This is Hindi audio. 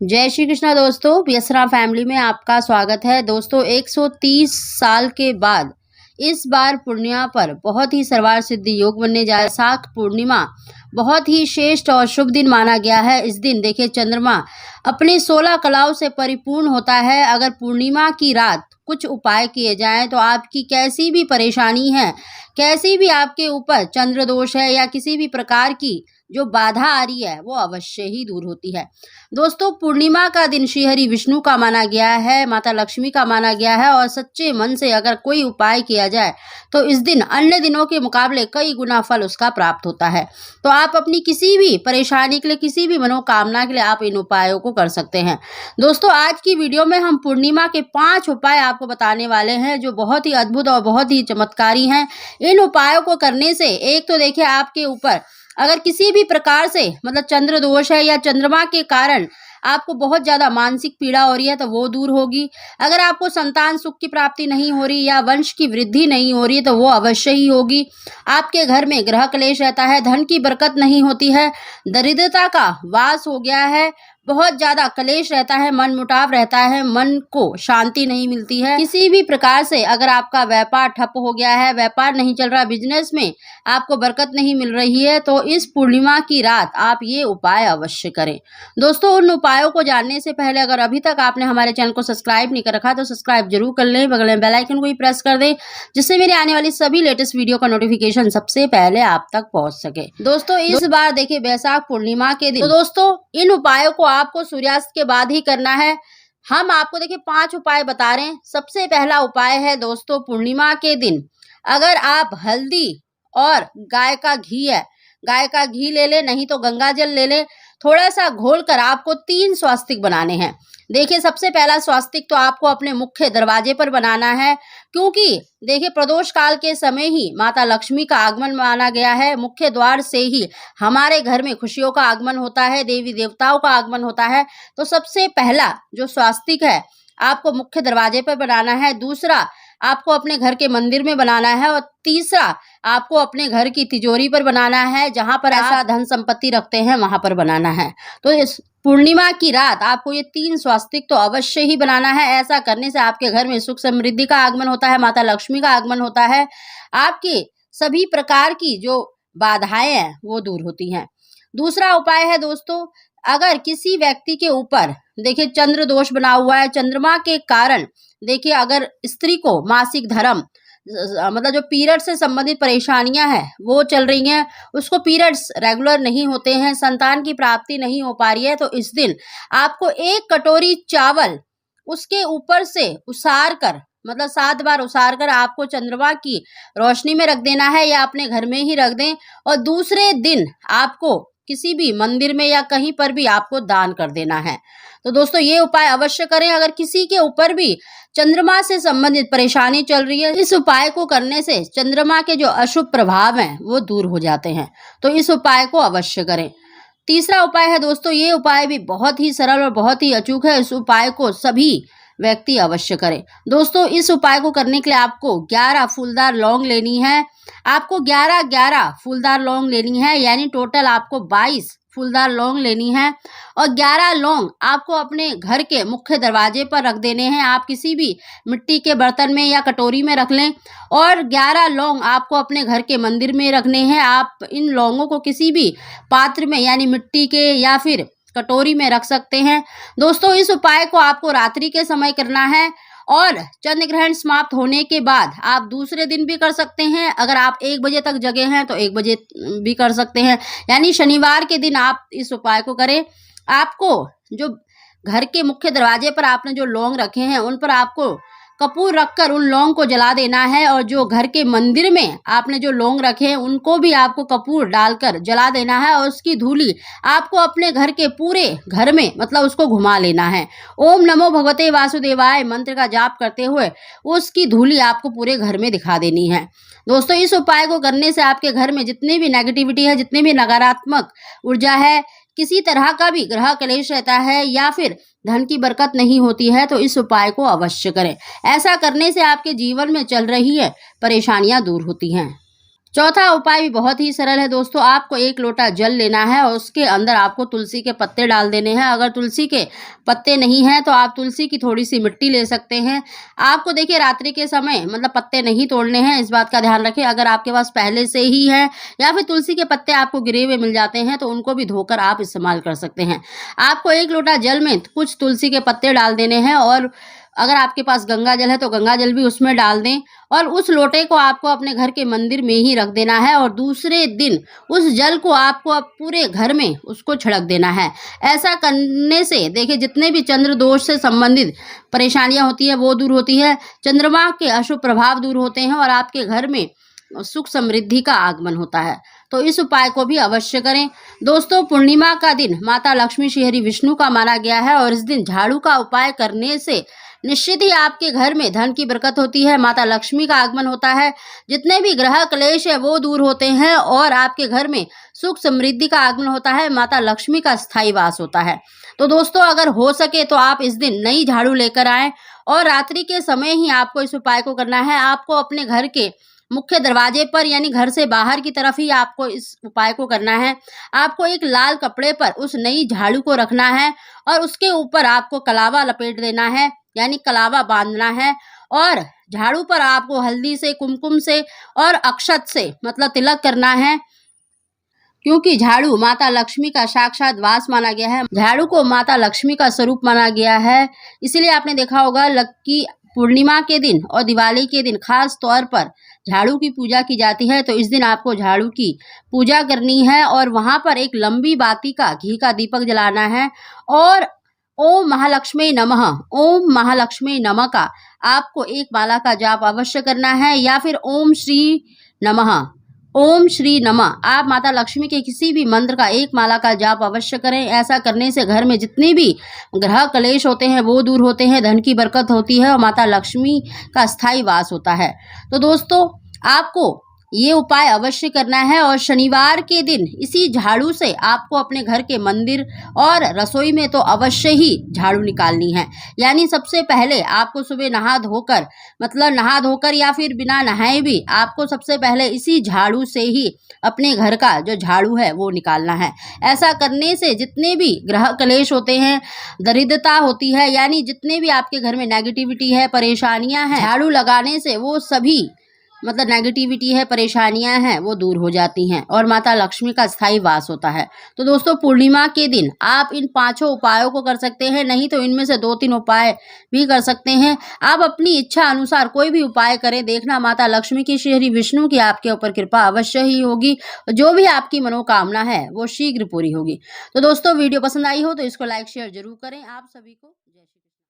जय श्री कृष्णा दोस्तों, व्यसरा फैमिली में आपका स्वागत है। दोस्तों 130 साल के बाद इस बार पूर्णिमा पर बहुत ही सर्वार सिद्धि योग बनने जा रहा है। वैशाख पूर्णिमा बहुत ही श्रेष्ठ और शुभ दिन माना गया है। इस दिन देखिए चंद्रमा अपने 16 कलाओं से परिपूर्ण होता है। अगर पूर्णिमा की रात कुछ उपाय किए जाएं तो आपकी कैसी भी परेशानी है, कैसी भी आपके ऊपर चंद्र दोष है या किसी भी प्रकार की जो बाधा आ रही है वो अवश्य ही दूर होती है। दोस्तों पूर्णिमा का दिन श्री हरि विष्णु का माना गया है, माता लक्ष्मी का माना गया है और सच्चे मन से अगर कोई उपाय किया जाए तो इस दिन अन्य दिनों के मुकाबले कई गुना फल उसका प्राप्त होता है। तो आप अपनी किसी भी परेशानी के लिए, किसी भी मनोकामना के लिए आप इन उपायों को कर सकते हैं। दोस्तों आज की वीडियो में हम पूर्णिमा के 5 उपाय आपको बताने वाले हैं जो बहुत ही अद्भुत और बहुत ही चमत्कारी हैं। इन उपायों को करने से एक तो देखिए आपके ऊपर अगर किसी भी प्रकार से मतलब चंद्र दोष है या चंद्रमा के कारण आपको बहुत ज्यादा मानसिक पीड़ा हो रही है तो वो दूर होगी। अगर आपको संतान सुख की प्राप्ति नहीं हो रही या वंश की वृद्धि नहीं हो रही है तो वो अवश्य ही होगी। आपके घर में ग्रह क्लेश रहता है, धन की बरकत नहीं होती है, दरिद्रता का वास हो गया है, बहुत ज्यादा क्लेश रहता है, मन मुटाव रहता है, मन को शांति नहीं मिलती है, किसी भी प्रकार से अगर आपका व्यापार ठप हो गया है, व्यापार नहीं चल रहा, बिजनेस में आपको बरकत नहीं मिल रही है तो इस पूर्णिमा की रात आप ये उपाय अवश्य करें। दोस्तों उन उपायों को जानने से पहले अगर अभी तक आपने हमारे चैनल को सब्सक्राइब नहीं कर रखा तो सब्सक्राइब जरूर कर लें, बगल में बेल आइकन को भी प्रेस कर दें जिससे मेरे आने वाली सभी लेटेस्ट वीडियो का नोटिफिकेशन सबसे पहले आप तक पहुंच सके। दोस्तों इस बार देखिए वैशाख पूर्णिमा के दिन, तो दोस्तों इन उपायों को आपको सूर्यास्त के बाद ही करना है। हम आपको देखिए 5 उपाय बता रहे हैं। सबसे पहला उपाय है दोस्तों पूर्णिमा के दिन अगर आप हल्दी और गाय का घी है, गाय का घी ले ले, नहीं तो गंगा जल ले ले, थोड़ा सा घोल कर आपको 3 स्वास्तिक बनाने हैं। देखिए सबसे पहला स्वास्तिक तो आपको अपने मुख्य दरवाजे पर बनाना है क्योंकि देखिए प्रदोष काल के समय ही माता लक्ष्मी का आगमन माना गया है। मुख्य द्वार से ही हमारे घर में खुशियों का आगमन होता है, देवी देवताओं का आगमन होता है। तो सबसे पहला जो स्वास्तिक है आपको मुख्य दरवाजे पर बनाना है, दूसरा आपको अपने घर के मंदिर में बनाना है और तीसरा आपको अपने घर की तिजोरी पर बनाना है, जहां पर ऐसा धन संपत्ति रखते हैं वहां पर बनाना है। तो इस पूर्णिमा की रात आपको ये 3 स्वास्तिक तो अवश्य ही बनाना है। ऐसा करने से आपके घर में सुख समृद्धि का आगमन होता है, माता लक्ष्मी का आगमन होता है, आपकी सभी प्रकार की जो बाधाएं हैं वो दूर होती हैं। दूसरा उपाय है दोस्तों अगर किसी व्यक्ति के ऊपर देखिए चंद्र दोष बना हुआ है, चंद्रमा के कारण देखिए अगर स्त्री को मासिक धर्म मतलब जो पीरियड से संबंधित परेशानियां हैं वो चल रही हैं, उसको पीरियड्स रेगुलर नहीं होते हैं, संतान की प्राप्ति नहीं हो पा रही है, तो इस दिन आपको 1 कटोरी चावल उसके ऊपर से उसार कर मतलब 7 बार उसार कर आपको चंद्रमा की रोशनी में रख देना है या अपने घर में ही रख दें और दूसरे दिन आपको किसी भी मंदिर में या कहीं पर भी आपको दान कर देना है। तो दोस्तों ये उपाय अवश्य करें। अगर किसी के ऊपर भी चंद्रमा से संबंधित परेशानी चल रही है, इस उपाय को करने से चंद्रमा के जो अशुभ प्रभाव हैं वो दूर हो जाते हैं। तो इस उपाय को अवश्य करें। तीसरा उपाय है दोस्तों, ये उपाय भी बहुत ही सरल और बहुत ही अचूक है। इस उपाय को सभी व्यक्ति अवश्य करें। दोस्तों इस उपाय को करने के लिए आपको 11 फूलदार लौंग लेनी है, आपको 11 फूलदार लौंग लेनी है, यानी टोटल आपको 22 फूलदार लौंग लेनी है और 11 लौंग आपको अपने घर के मुख्य दरवाजे पर रख देने हैं। आप किसी भी मिट्टी के बर्तन में या कटोरी में रख लें और 11 लौंग आपको अपने घर के मंदिर में रखने हैं। आप इन लौंगों को किसी भी पात्र में यानी मिट्टी के या फिर कटोरी में रख सकते हैं। दोस्तों इस उपाय को आपको रात्रि के समय करना है और चंद्र ग्रहण समाप्त होने के बाद आप दूसरे दिन भी कर सकते हैं। अगर आप 1 बजे तक जगे हैं तो 1 बजे भी कर सकते हैं, यानी शनिवार के दिन आप इस उपाय को करें। आपको जो घर के मुख्य दरवाजे पर आपने जो लौंग रखे हैं उन पर आपको कपूर रखकर उन लौंग को जला देना है और जो घर के मंदिर में आपने जो लौंग रखे हैं उनको भी आपको कपूर डालकर जला देना है और उसकी धूली आपको अपने घर के पूरे घर में मतलब उसको घुमा लेना है। ओम नमो भगवते वासुदेवाय मंत्र का जाप करते हुए उसकी धूली आपको पूरे घर में दिखा देनी है। दोस्तों इस उपाय को करने से आपके घर में जितनी भी नेगेटिविटी है, जितनी भी नकारात्मक ऊर्जा है, किसी तरह का भी ग्रह क्लेश रहता है या फिर धन की बरकत नहीं होती है तो इस उपाय को अवश्य करें। ऐसा करने से आपके जीवन में चल रही है परेशानियां दूर होती हैं। चौथा उपाय भी बहुत ही सरल है दोस्तों। आपको 1 लोटा जल लेना है और उसके अंदर आपको तुलसी के पत्ते डाल देने हैं। अगर तुलसी के पत्ते नहीं हैं तो आप तुलसी की थोड़ी-सी मिट्टी ले सकते हैं। आपको देखिए रात्रि के समय मतलब पत्ते नहीं तोड़ने हैं, इस बात का ध्यान रखें। अगर आपके पास पहले से ही है या फिर तुलसी के पत्ते आपको गिरे हुए मिल जाते हैं तो उनको भी धोकर आप इस्तेमाल कर सकते हैं। आपको 1 लोटा जल में कुछ तुलसी के पत्ते डाल देने हैं और अगर आपके पास गंगा जल है तो गंगा जल भी उसमें डाल दें और उस लोटे को आपको अपने घर के मंदिर में ही रख देना है और दूसरे दिन उस जल को आपको अब पूरे घर में उसको छिड़क देना है। ऐसा करने से देखिए जितने भी चंद्र दोष से संबंधित परेशानियां होती है वो दूर होती है, चंद्रमा के अशुभ प्रभाव दूर होते हैं और आपके घर में सुख समृद्धि का आगमन होता है। तो इस उपाय को भी अवश्य करें। दोस्तों पूर्णिमा का दिन माता लक्ष्मी श्री हरि विष्णु का माना गया है और इस दिन झाड़ू का उपाय करने से निश्चित ही आपके घर में धन की बरकत होती है, माता लक्ष्मी का आगमन होता है, जितने भी ग्रह क्लेश है वो दूर होते हैं और आपके घर में सुख समृद्धि का आगमन होता है, माता लक्ष्मी का स्थायी वास होता है। तो दोस्तों अगर हो सके तो आप इस दिन नई झाड़ू लेकर आएं और रात्रि के समय ही आपको इस उपाय को करना है। आपको अपने घर के मुख्य दरवाजे पर यानी घर से बाहर की तरफ ही आपको इस उपाय को करना है। आपको एक लाल कपड़े पर उस नई झाड़ू को रखना है और उसके ऊपर आपको कलावा लपेट देना है यानी कलावा बांधना है और झाड़ू पर आपको हल्दी से, कुमकुम से और अक्षत से मतलब तिलक करना है, क्योंकि झाड़ू माता लक्ष्मी का साक्षात वास माना गया है। झाड़ू को माता लक्ष्मी का स्वरूप माना गया है, इसीलिए आपने देखा होगा कि पूर्णिमा के दिन और दिवाली के दिन खास तौर पर झाड़ू की पूजा की जाती है। तो इस दिन आपको झाड़ू की पूजा करनी है और वहां पर एक लंबी बाती का घी का दीपक जलाना है और ओम महालक्ष्मी नमः, ओम महालक्ष्मी नमः का आपको एक माला का जाप अवश्य करना है या फिर ओम श्री नमः, ओम श्री नमः आप माता लक्ष्मी के किसी भी मंत्र का एक माला का जाप अवश्य करें। ऐसा करने से घर में जितने भी ग्रह क्लेश होते हैं वो दूर होते हैं, धन की बरकत होती है और माता लक्ष्मी का स्थायी वास होता है। तो दोस्तों आपको ये उपाय अवश्य करना है और शनिवार के दिन इसी झाड़ू से आपको अपने घर के मंदिर और रसोई में तो अवश्य ही झाड़ू निकालनी है। यानी सबसे पहले आपको सुबह नहा धोकर या फिर बिना नहाए भी आपको सबसे पहले इसी झाड़ू से ही अपने घर का जो झाड़ू है वो निकालना है। ऐसा करने से जितने भी ग्रह क्लेश होते हैं, दरिद्रता होती है, यानी जितने भी आपके घर में नेगेटिविटी है, परेशानियां हैं, झाड़ू लगाने से वो सभी मतलब नेगेटिविटी है, परेशानियां हैं वो दूर हो जाती हैं और माता लक्ष्मी का स्थायी वास होता है। तो दोस्तों पूर्णिमा के दिन आप इन 5 उपायों को कर सकते हैं, नहीं तो इनमें से 2-3 उपाय भी कर सकते हैं। आप अपनी इच्छा अनुसार कोई भी उपाय करें, देखना माता लक्ष्मी की श्री हरि विष्णु की आपके ऊपर कृपा अवश्य ही होगी। जो भी आपकी मनोकामना है वो शीघ्र पूरी होगी। तो दोस्तों वीडियो पसंद आई हो तो इसको लाइक शेयर जरूर करें। आप सभी को जय श्री कृष्ण।